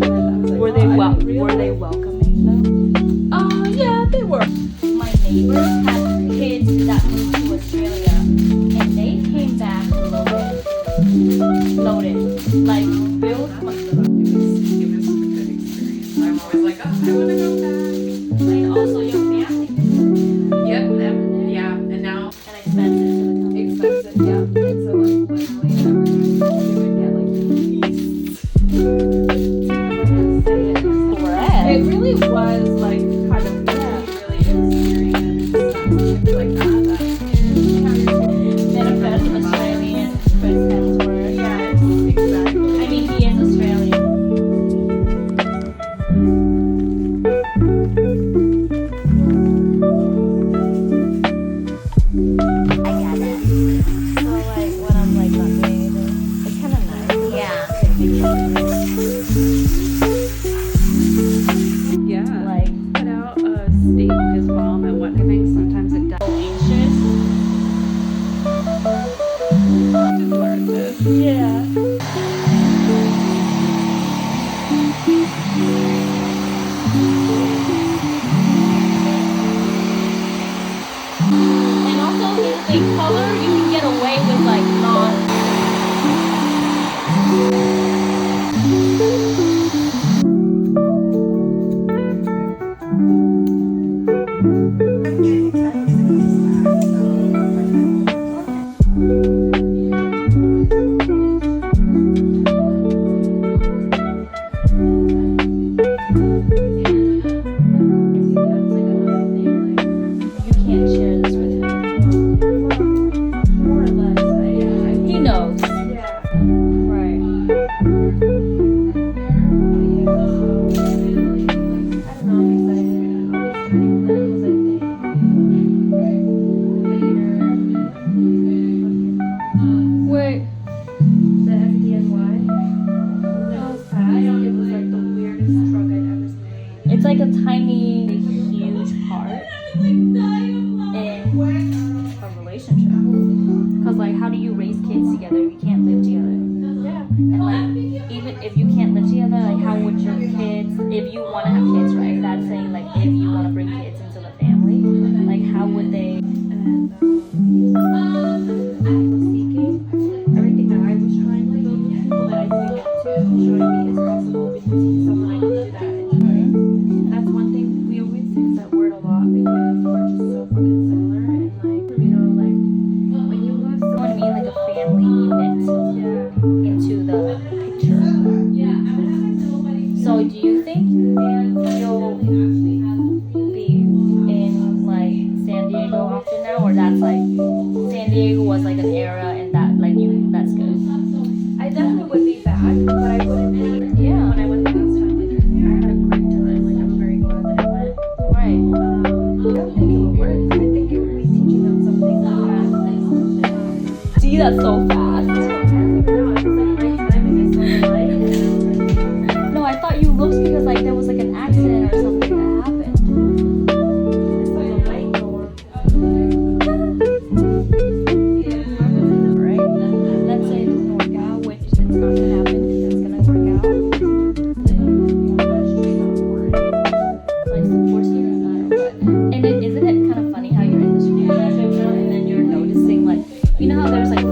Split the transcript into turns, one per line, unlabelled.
Were they welcoming though?
Yeah, they were.
My neighbors had kids that moved to Australia, and they came back loaded, like built.
It was a good experience. I'm always like, oh, I want to go back.
And also your family.
Yep, them, yeah, and now
And expensive.
expensive, yeah. And so like literally we would get like feasts. It really was like kind of really experience something like that.
Manifest Australian Chris Hemsworth.
Yeah, exactly.
I mean, he is Australian. I get it. So like when I'm like not doing anything, it's kind of nice.
Yeah.
Like
Put out a steak as well and what I think sometimes it does.
anxious.
Just learn this.
Yeah. And also here's the thing, color you can get away with like non. You can't share this with him.
More or less,
He knows.
yeah.
Right.
I don't know, I'm excited. I'll be starting limbs, I think, later.
Wait.
The FDNY. Limbs pad. It was like the weirdest stroke I'd ever seen.
It's like a tiny, huge part in a relationship. Because, like, how do you raise kids together if you can't live together?
Yeah.
And, like, even if you can't live together, like, how would your kids, if you want to have kids, right? That's saying, like, if you want to bring kids into the family, like, how would they?
And I was seeking everything that I was trying to build with people that I didn't get to, showing me is possible because he's someone I can do that. And that's one thing we always use that word a lot because we're just so fucking similar and like you know like when you love
You know what I
someone,
mean? Like, a family unit
yeah.
into the picture. So, do you think you'll be in, like, San Diego often now? Or that's, like, San Diego was, like, an era and that, like, that's good?
I definitely would be back, but I wouldn't be.
Yeah.
When I went the last time, like I had a great time. Like I'm very glad that I went.
Right.
I don't think it would work. I think it would be teaching them something that.
See, that's so fast.
I don't even know. It was like great timing. I saw the light and I was like,
No, I thought you looked because, like, there was, like, an accident or something that happened.
I saw the light go on.
Right? Let's say it doesn't work out, which it's not gonna happen because it's gonna work out. Like, support you no matter what. And then isn't it kind of funny how you're in this relationship now and then you're noticing, like, you know how there's like